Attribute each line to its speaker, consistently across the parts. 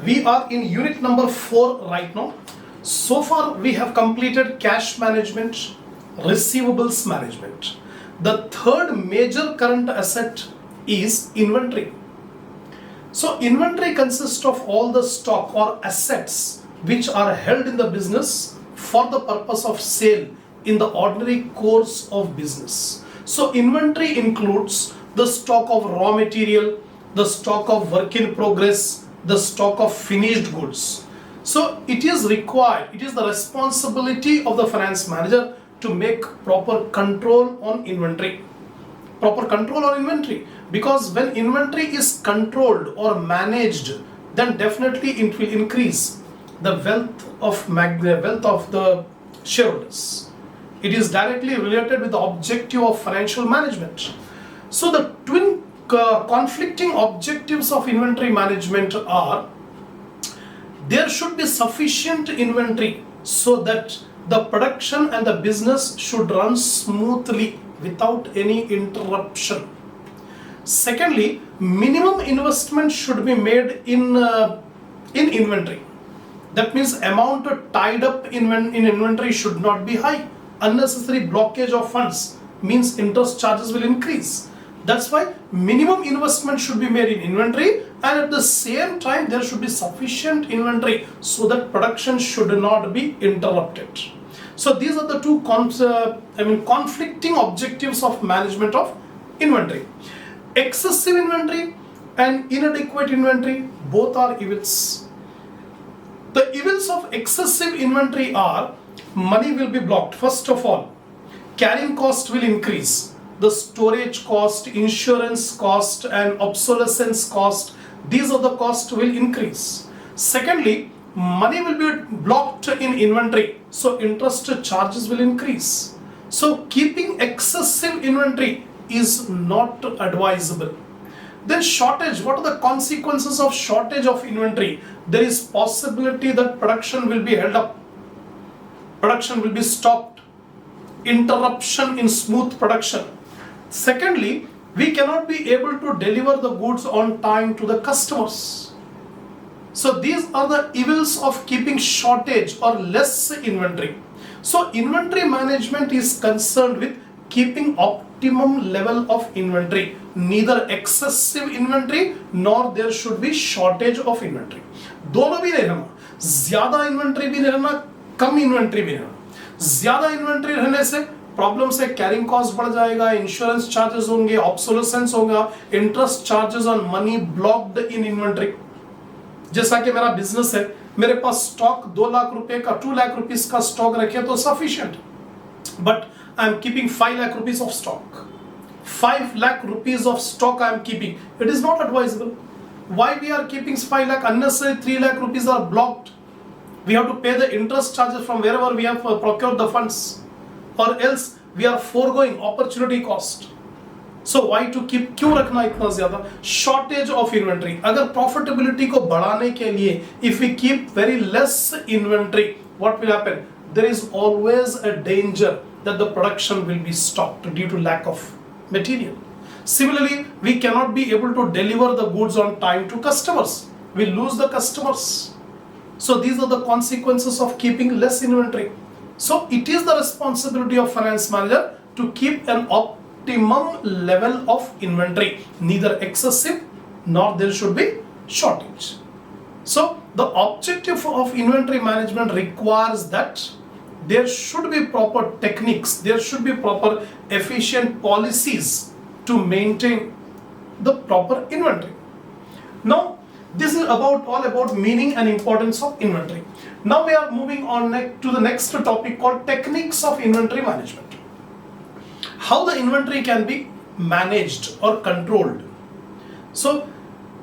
Speaker 1: We are in unit number 4 right now. So far we have completed cash management, receivables management. The third major current asset is inventory. So inventory consists of all the stock or assets which are held in the business for the purpose of sale in the ordinary course of business. So inventory includes the stock of raw material, the stock of work in progress, the stock of finished goods. So it is required, it is the responsibility of the finance manager to make proper control on inventory. Because when inventory is controlled or managed, then definitely it will increase the wealth of the shareholders. It is directly related with the objective of financial management. So the twin conflicting objectives of inventory management are: there should be sufficient inventory so that the production and the business should run smoothly without any interruption. Secondly, minimum investment should be made in inventory. That means amount tied up in inventory should not be high. Unnecessary blockage of funds means interest charges will increase. That's why minimum investment should be made in inventory, and at the same time there should be sufficient inventory so that production should not be interrupted. So these are the two conflicting objectives of management of inventory. Excessive inventory and inadequate inventory, both are evils. The evils of excessive inventory are: money will be blocked. First of all, carrying cost will increase. The storage cost, insurance cost and obsolescence cost, these are the costs will increase. Secondly, money will be blocked in inventory, so interest charges will increase. So keeping excessive inventory is not advisable. Then shortage, what are the consequences of shortage of inventory? There is possibility that production will be held up, production will be stopped, interruption in smooth production. Secondly, we cannot be able to deliver the goods on time to the customers. So these are the evils of keeping shortage or less inventory. So inventory management is concerned with keeping optimum level of inventory, neither excessive inventory nor there should be shortage of inventory. दोनों भी नहीं रहना, ज्यादा inventory भी नहीं रहना, कम inventory भी नहीं रहना. ज्यादा इन्वेंट्री रहने से प्रॉब्लम से कैरिंग कॉस्ट बढ़ जाएगा, इंश्योरेंस चार्जेस होंगे, ऑब्सोलेसेंस होगा, interest charges on money blocked in inventory. जैसा कि मेरा बिजनेस है, मेरे पास स्टॉक 2 लाख रुपए का 2 लाख रुपीस का स्टॉक रखे तो sufficient, but I am keeping 5 lakh rupees of stock. 5 lakh rupees of stock I am keeping. It is not advisable. Why we are keeping 5 lakh? Unnecessary 3 lakh rupees are blocked. We have to pay the interest charges from wherever we have procured the funds, or else we are foregoing opportunity cost. So why to keep? क्यों रखना इतना ज्यादा? Shortage of inventory. अगर profitability को बढ़ाने के लिए if we keep very less inventory, what will happen? There is always a danger that the production will be stopped due to lack of material. Similarly, we cannot be able to deliver the goods on time to customers. We lose the customers. So these are the consequences of keeping less inventory. So it is the responsibility of finance manager to keep an optimum level of inventory, neither excessive nor there should be shortage. So the objective of inventory management requires that there should be proper techniques, there should be proper efficient policies to maintain the proper inventory. Now this is all about meaning and importance of inventory. Now we are moving on to the next topic called techniques of inventory management. How the inventory can be managed or controlled. So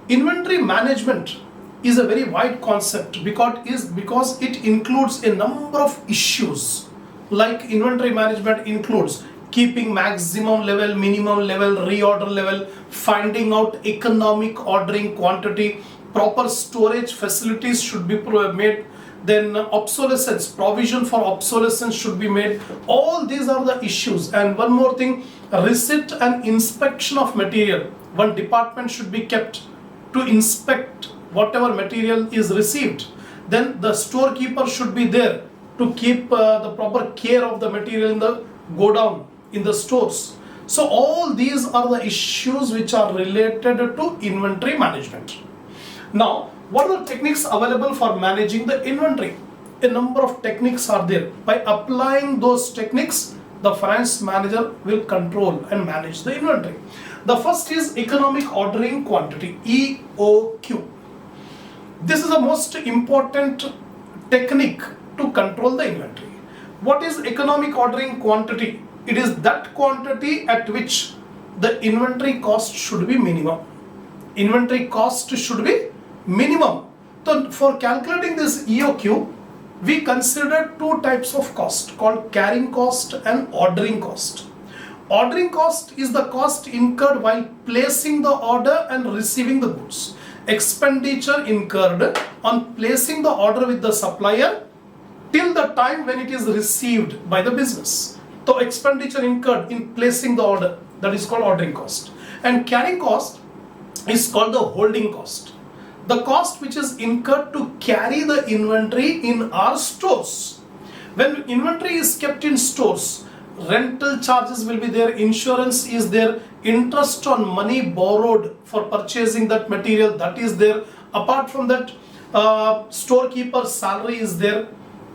Speaker 1: inventory management is a very wide concept because it includes a number of issues. Like inventory management includes keeping maximum level, minimum level, reorder level, finding out economic ordering quantity, proper storage facilities should be made, then obsolescence, provision for obsolescence should be made. All these are the issues. And one more thing, receipt and inspection of material. One department should be kept to inspect whatever material is received, then the storekeeper should be there to keep the proper care of the material in the go down in the stores. So all these are the issues which are related to inventory management. Now, what are the techniques available for managing the inventory? A number of techniques are there. By applying those techniques, the finance manager will control and manage the inventory. The first is economic ordering quantity, EOQ. This is the most important technique to control the inventory. What is economic ordering quantity? It is that quantity at which the inventory cost should be minimum. Inventory cost should be minimum. So for calculating this EOQ, we consider two types of cost called carrying cost and ordering cost. Ordering cost is the cost incurred while placing the order and receiving the goods. Expenditure incurred on placing the order with the supplier till the time when it is received by the business. So expenditure incurred in placing the order, that is called ordering cost. And carrying cost is called the holding cost. The cost which is incurred to carry the inventory in our stores. When inventory is kept in stores, rental charges will be there, insurance is there, interest on money borrowed for purchasing that material, that is there. Apart from that, storekeeper's salary is there.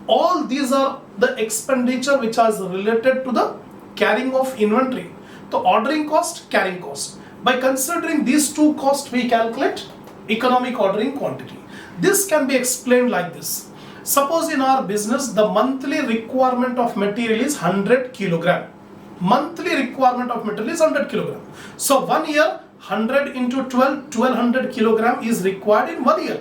Speaker 1: All these are the expenditure which is related to the carrying of inventory. The ordering cost, carrying cost. By considering these two costs, we calculate economic ordering quantity. This can be explained like this. Suppose in our business, the monthly requirement of material is 100 kilogram. Monthly requirement of material is 100 kilogram. So 1 year, 100 into 12, 1200 kilogram is required in 1 year.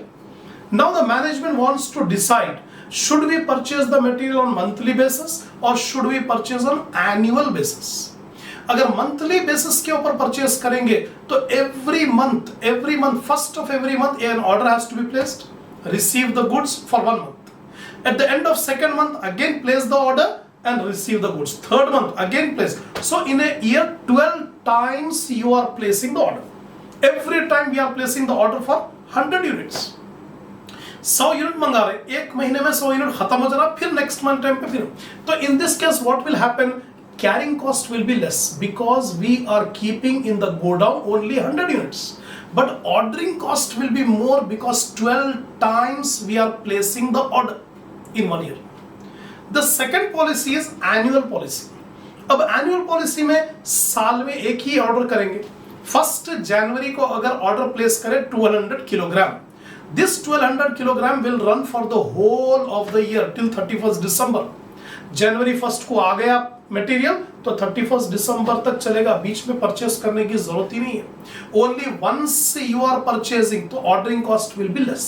Speaker 1: Now the management wants to decide, should we purchase the material on monthly basis or should we purchase on annual basis? अगर monthly basis के ऊपर purchase करेंगे तो every month first of every month an order has to be placed, receive the goods for 1 month. At the end of second month again place the order and receive the goods. Third month again place. So in a year 12 times you are placing the order. Every time we are placing the order for 100 units. 100 unit मंगा रहे, एक महीने में 100 unit खत्म हो जा रहा, फिर नेक्स्ट मंथ टाइम पे फिर. तो in this case what will happen, carrying cost will be less because we are keeping in the go down only 100 units, but ordering cost will be more because 12 times we are placing the order in 1 year. The second policy is annual policy. अब annual policy में साल में एक ही order करेंगे. 1st जनवरी को अगर order place करें 1200 kilogram, this 1200 kilogram will run for the whole of the year till 31st December. January 1st को आ गया मटेरियल तो 31st दिसंबर तक चलेगा, बीच में परचेस करने की जरूरत ही नहीं है. Only once you are purchasing तो ordering cost will be less,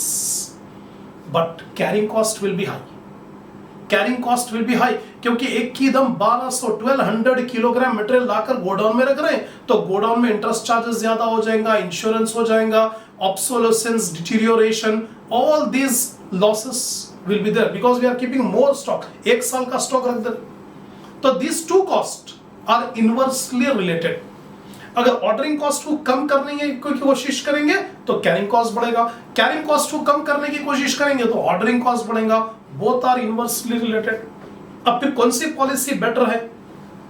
Speaker 1: but carrying cost will be high. Carrying cost will be high क्योंकि एक ही दम 1200 किलोग्राम मटेरियल लाकर गोडाउन में रख रहे हैं तो गोडाउन में इंटरेस्ट चार्जेस ज्यादा हो जाएगा, इंश्योरेंस हो जाएगा, obsolescence, deterioration, all these losses will be there because we are keeping more stock. एक साल का स्टॉक रख दे. तो these two costs are inversely related. अगर ऑर्डरिंग कॉस्ट को कम करने की कोशिश करेंगे तो कैरिंग कॉस्ट बढ़ेगा, कैरिंग कॉस्ट को कम करने की कोशिश करेंगे तो ऑर्डरिंग कॉस्ट बढ़ेगा. Both are inversely related. अब फिर कौन सी पॉलिसी बेटर है?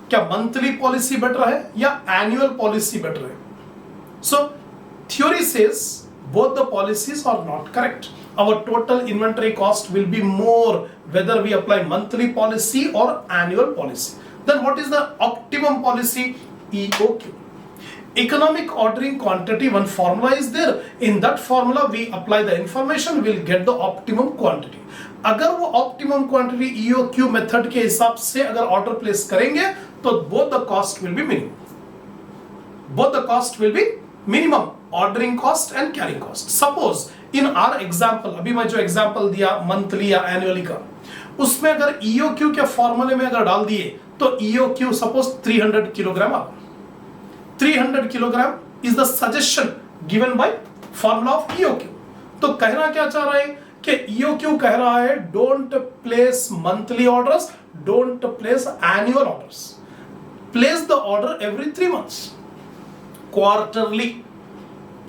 Speaker 1: क्या मंथली पॉलिसी बेटर है या एनुअल पॉलिसी बेटर है? सो theory says both the policies are not correct. Our total inventory cost will be more whether we apply monthly policy or annual policy. Then what is the optimum policy? EOQ. Economic ordering quantity, one formula is there. In that formula we apply the information, we'll get the optimum quantity. अगर वो optimum quantity EOQ method के हिसाब से अगर order place करेंगे तो both the cost will be minimum. Both the cost will be minimum. Ordering cost and carrying cost. Suppose in our example, अभी मैं जो example दिया monthly या annually का, उसमें अगर EOQ के फॉर्मूले में अगर डाल दिए तो EOQ suppose 300 किलोग्राम आ. 300 kilogram is the suggestion given by formula of EOQ. तो कहना क्या चाह रहे हैं कि EOQ कह रहा है don't place monthly orders, don't place annual orders. Place the order every 3 months. Quarterly.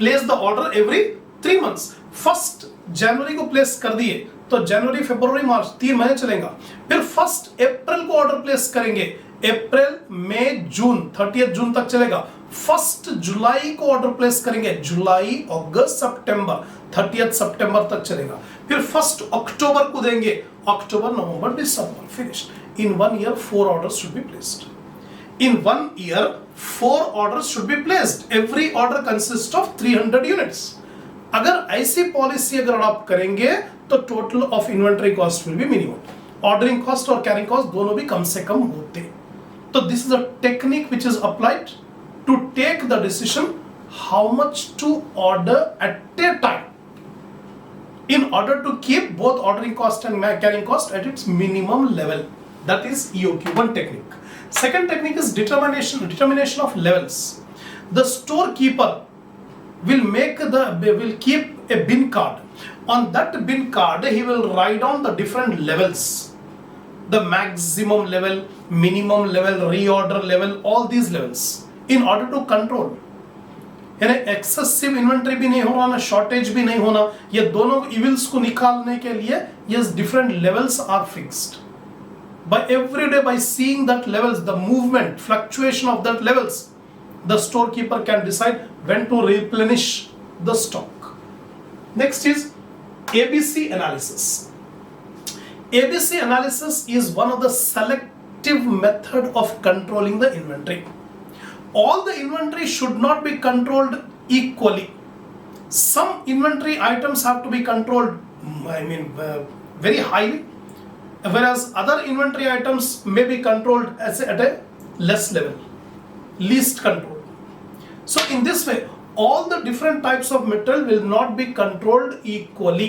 Speaker 1: Place the order every 3 months. First जनवरी को प्लेस कर दिए तो जनवरी फरवरी मार्च 3 महीने चलेगा। फिर 1 अप्रैल को ऑर्डर प्लेस करेंगे, अप्रैल मई जून 30 जून तक चलेगा। 1 जुलाई को ऑर्डर प्लेस करेंगे, जुलाई अगस्त सितंबर 30 सितंबर तक चलेगा। फिर 1 अक्टूबर को देंगे, अक्टूबर नवंबर दिसंबर, finished. In 1 year 4 orders should be placed. In 1 year 4 orders should be placed. Every order consists of 300 units. अगर ऐसी पॉलिसी अगर अडॉप्ट करेंगे तो total of inventory cost will be minimum, ordering cost और कैरिंग कॉस्ट दोनों भी कम से कम होते। तो this is a technique which is applied to take the decision how much to order at a time in order to keep both ordering cost and carrying cost at its minimum level. That is EOQ, one technique. Second technique is determination of levels. The storekeeper will keep a bin card. On that bin card he will write down the different levels, the maximum level, minimum level, reorder level, all these levels in order to control. यानी excessive inventory भी नहीं होना ना shortage भी नहीं होना, ये दोनों इविल्स को निकालने के लिए ये different levels are fixed by every day, by seeing that levels, the movement fluctuation of that levels, the store keeper can decide when to replenish the stock. Next is ABC analysis. ABC analysis is one of the selective method of controlling the inventory. All the inventory should not be controlled equally. Some inventory items have to be controlled, very highly, whereas other inventory items may be controlled at a less level, least control. So in this way, all the different types of material will not be controlled equally.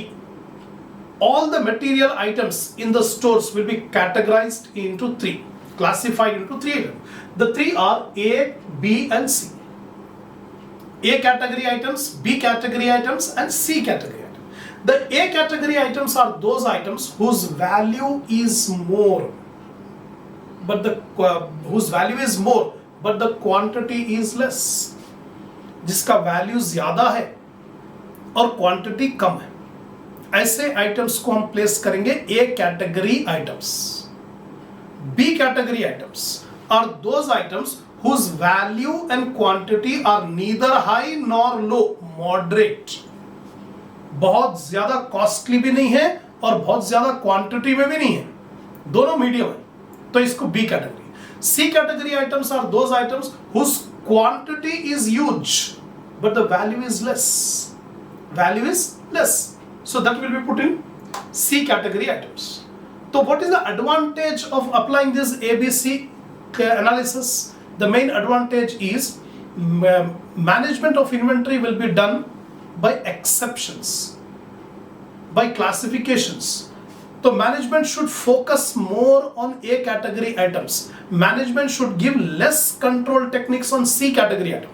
Speaker 1: All the material items in the stores will be categorized into 3. Classified into 3 items. The 3 are A, B and C. A category items, B category items and C category items. The A category items are those items whose value is more, but the quantity is less. जिसका value ज्यादा है और quantity कम है, ऐसे items को हम place करेंगे A category items. B category items are those items whose value and quantity are neither high nor low, moderate. बहुत ज्यादा कॉस्टली भी नहीं है और बहुत ज्यादा क्वांटिटी में भी नहीं है, दोनों मीडियम है, तो इसको B category. C category items are those items whose quantity is huge but the value is less. So that will be put in C category items. So what is the advantage of applying this ABC analysis? The main advantage is management of inventory will be done by exceptions, by classifications. So management should focus more on A category items. Management should give less control techniques on C category item.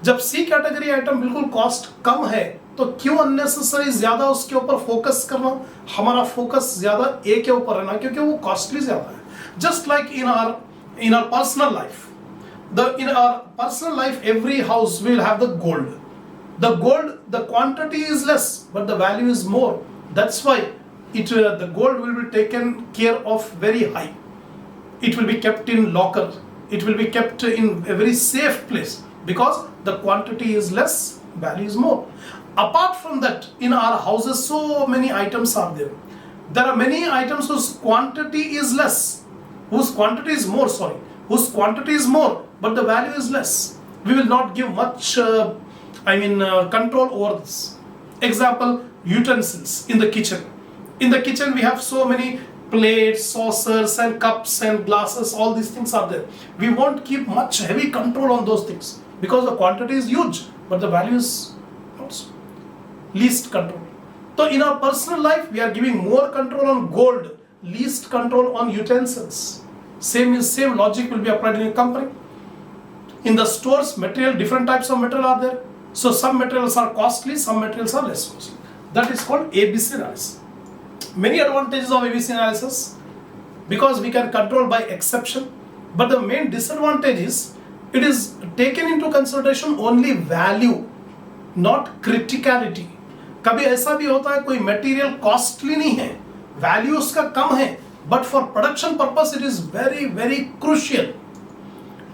Speaker 1: जब C category item बिल्कुल cost कम है तो क्यों unnecessary ज्यादा उसके ऊपर focus करना, हमारा फोकस ज्यादा A के ऊपर रहना क्योंकि वो कॉस्टली ज्यादा है। Just like in our personal life, in our personal life every house will have the gold. The quantity is less but the value is more. That's why the gold will be taken care of very high. It will be kept in locker, it will be kept in a very safe place because the quantity is less, value is more. Apart from that, in our houses so many items are there. There are many items whose quantity is less, whose quantity is more but the value is less. We will not give much control over this. Example, utensils in the kitchen. In the kitchen we have so many plates, saucers and cups and glasses, all these things are there. We won't keep much heavy control on those things because the quantity is huge but the value is not so. Least control. So in our personal life we are giving more control on gold, least control on utensils. Same logic will be applied in a company. In the stores, different types of material are there. So some materials are costly, some materials are less costly. That is called ABC analysis. Many advantages of ABC analysis because we can control by exception, but the main disadvantage is it is taken into consideration only value, not criticality. कभी ऐसा भी होता है कोई material costly नहीं है, value उसका कम है, but for production purpose it is very very crucial.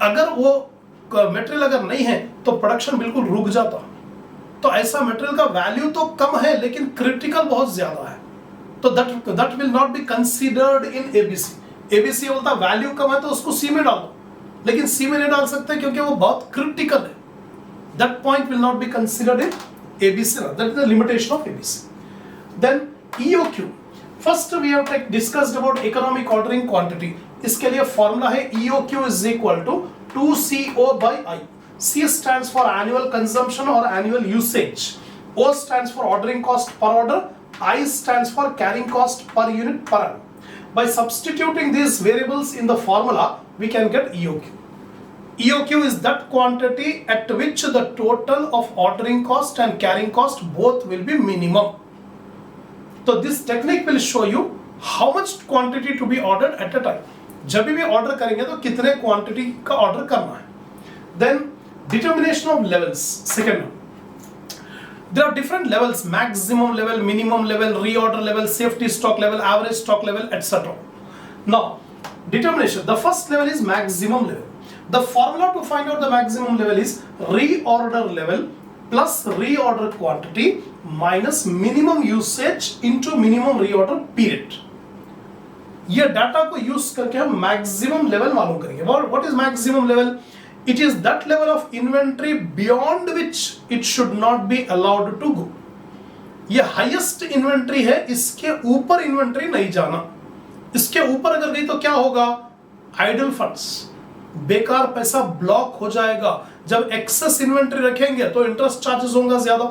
Speaker 1: अगर वो मटेरियल अगर नहीं है तो प्रोडक्शन बिल्कुल रुक जाता। तो ऐसा मटेरियल का वैल्यू तो कम है लेकिन क्रिटिकल बहुत ज्यादा है, तो that will not be considered in ABC. ABC बोलता वैल्यू कम है तो उसको सी में डालो, लेकिन सी में नहीं डाल सकते क्योंकि वो बहुत क्रिटिकल है। That point will not be considered in ABC, that is the limitation of ABC. Then EOQ, first we have discussed about economic ordering quantity. इसके लिए फॉर्मूला है EOQ is equal to 2CO by I. C stands for annual consumption or annual usage. O stands for ordering cost per order. I stands for carrying cost per unit per annum. By substituting these variables in the formula, we can get EOQ. EOQ is that quantity at which the total of ordering cost and carrying cost both will be minimum. So this technique will show you how much quantity to be ordered at a time. जब भी order करेंगे तो कितने quantity का order करना है। Then determination of levels, second there are different levels: maximum level, minimum level, reorder level, safety stock level, average stock level, etc. Now determination, the first level is maximum level. The formula to find out the maximum level is reorder level plus reorder quantity minus minimum usage into minimum reorder period. ये data को use करके हम maximum level मालूम करेंगे। What is maximum level? It is that level of inventory beyond which it should not be allowed to go. ये highest inventory है, इसके ऊपर इन्वेंट्री नहीं जाना। इसके ऊपर अगर गई तो क्या होगा? आइडल फंड्स, बेकार पैसा ब्लॉक हो जाएगा। जब एक्सेस इन्वेंट्री रखेंगे तो इंटरेस्ट चार्जेस होंगे ज्यादा,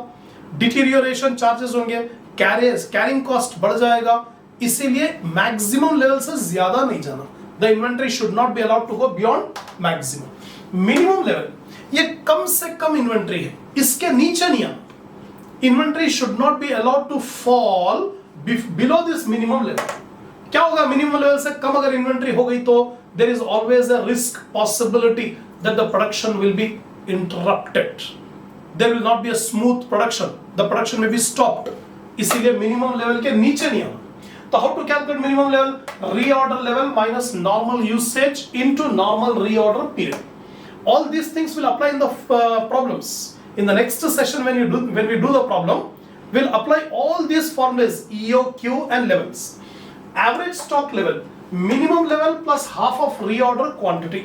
Speaker 1: डिटीरियोरेशन चार्जेस होंगे, कैरिंग कॉस्ट बढ़ जाएगा। इसीलिए मैक्सिमम लेवल से ज्यादा नहीं जाना। The inventory should not be allowed to go beyond maximum. Minimum level, ये कम से कम इन्वेंट्री है, इसके नीचे नहीं आना। Inventory should not be allowed to fall below this minimum level. क्या होगा? मिनिमम लेवल से कम अगर इन्वेंट्री हो गई तो there is always a risk, possibility that the production will be interrupted, there will not be a smooth production, the production may be stopped. इसीलिए minimum level के नीचे नहीं आना। So how to calculate minimum level? Reorder level minus normal usage into normal reorder period. All these things will apply in the problems. In the next session when we do the problem, we'll apply all these formulas, EOQ and levels. Average stock level, minimum level plus half of reorder quantity.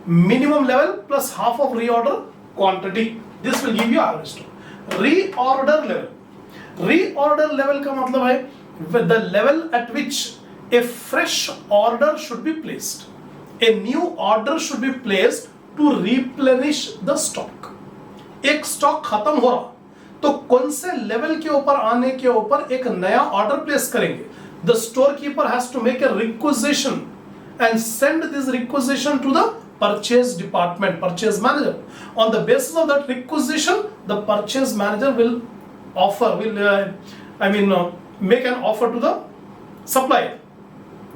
Speaker 1: Minimum level plus half of reorder quantity. This will give you average stock. Reorder level. Reorder level का मतलब है the level at which a fresh order should be placed. A new order should be placed to replenish the stock. एक stock खत्म हो रहा तो कौन से लेवल के ऊपर आने के ऊपर एक नया ऑर्डर प्लेस करेंगे? The storekeeper has to make a requisition and send this requisition to the purchase department, purchase manager. On the basis of that requisition, the purchase manager will make an offer to the supplier,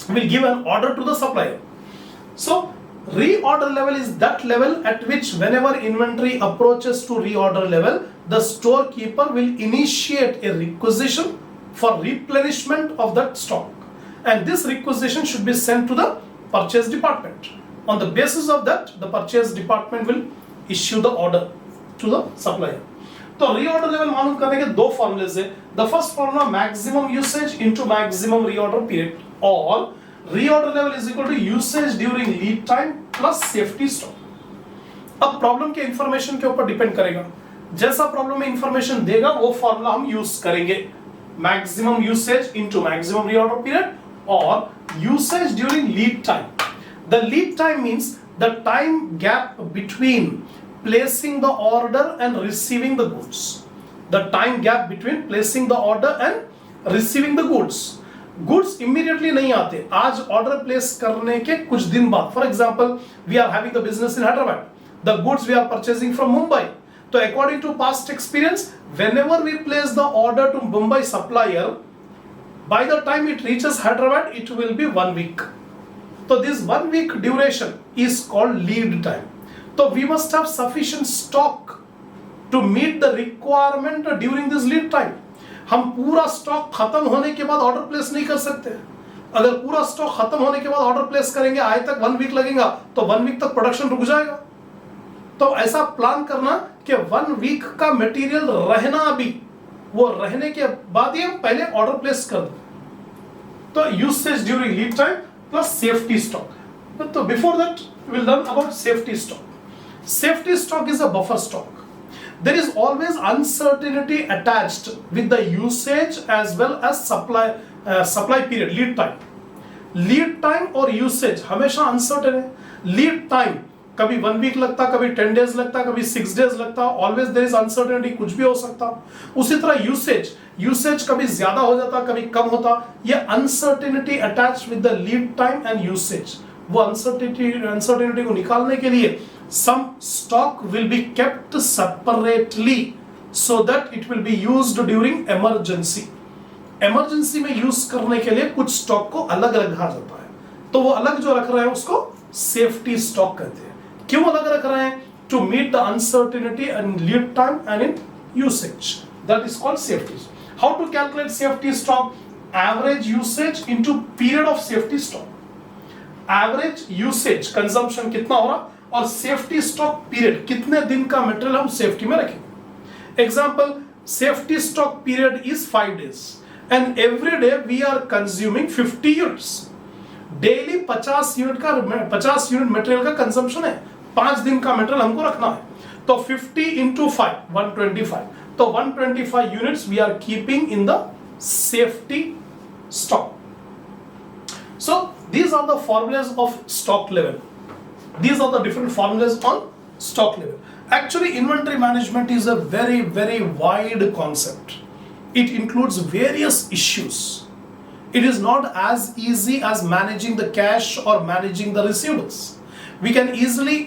Speaker 1: will give an order to the supplier. So reorder level is that level at which whenever inventory approaches to reorder level, the storekeeper will initiate a requisition for replenishment of that stock, and this requisition should be sent to the purchase department. On the basis of that, the purchase department will issue the order to the supplier. तो reorder level मालूम करने के दो formulas है। The first formula maximum usage into maximum reorder period, और reorder level is equal to usage during lead time plus safety stock. अब problem के information के ऊपर डिपेंड करेगा, जैसा प्रॉब्लम में इंफॉर्मेशन देगा वो फॉर्मूला हम यूज करेंगे। Maximum usage into maximum reorder period और usage during lead time. The lead time means the time gap between placing the order and receiving the goods. The time gap between placing the order and receiving the goods. Goods immediately नहीं आते, आज order place करने के कुछ दिन बाद. For example, we are having the business in Hyderabad. The goods we are purchasing from Mumbai. So according to past experience, whenever we place the order to Mumbai supplier, by the time it reaches Hyderabad, it will be 1 week. So this 1 week duration is called lead time. So we must have sufficient stock to meet the requirement during this lead time. हम पूरा stock खत्म होने के बाद order place नहीं कर सकते। अगर पूरा स्टॉक खत्म होने के बाद ऑर्डर प्लेस करेंगे, आए तक 1 वीक लगेगा, तो 1 वीक तक प्रोडक्शन रुक जाएगा। तो ऐसा प्लान करना कि 1 वीक का मटेरियल रहना, भी वो रहने के बाद ही हम पहले ऑर्डर प्लेस कर दो। तो usage during lead time plus safety stock. तो before that we'll learn about safety stock. Safety stock is a buffer stock. There is always uncertainty attached with the usage as well as supply period, lead time. Lead time और usage हमेशा uncertain है। Lead time कभी 1 week लगता, कभी 10 days लगता, कभी 6 days लगता, always there is uncertainty, कुछ भी हो सकता। उसी तरह यूसेज कभी ज्यादा हो जाता, कभी कम होता। ये uncertainty attach with the lead time and usage. वो अनसर्टेनिटी को निकालने के लिए some stock will be kept separately so that it will be used during emergency. Emergency में यूज करने के लिए कुछ स्टॉक को अलग रखा जाता है, तो वो अलग जो रख रहे हैं उसको सेफ्टी स्टॉक कहते हैं। क्यों अलग रख रहे हैं? To meet the uncertainty and lead time and in usage, that is called safety. How to calculate safety stock? Average usage into period of safety stock. Average usage consumption कितना हो रहा और सेफ्टी स्टॉक पीरियड कितने दिन का material हम safety में रखेंगे। Example, safety stock period is 5 days and every day we are consuming 50 units. Daily 50 unit material का कंजम्पशन है, 5 दिन का मटेरियल हमको रखना है, तो 50 into 5 125, तो 125 units we are keeping in the safety stock. So these are the formulas of stock level. These are the different formulas on stock level. Actually, inventory management is a very, very wide concept. It includes various issues. It is not as easy as managing the cash or managing the receivables. We can easily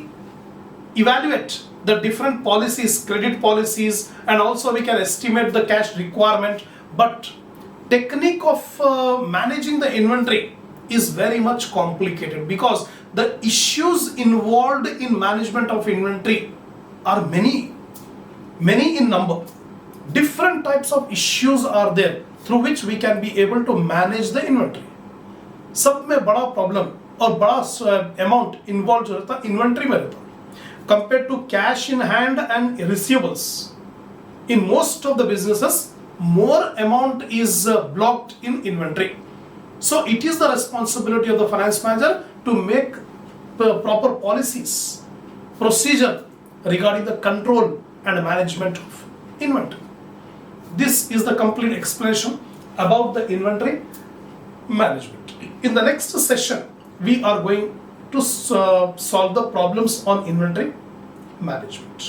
Speaker 1: evaluate the different policies, credit policies, and also we can estimate the cash requirement. But technique of managing the inventory is very much complicated because the issues involved in management of inventory are many in number. Different types of issues are there through which we can be able to manage the inventory. सब में बड़ा problem और बड़ा amount involve रहता है inventory में रहता है compare to cash in hand and receivables. In most of the businesses more amount is blocked in inventory. So it is the responsibility of the finance manager to make proper policies, procedure regarding the control and management of inventory. This is the complete explanation about the inventory management. In the next session, we are going to solve the problems on inventory management.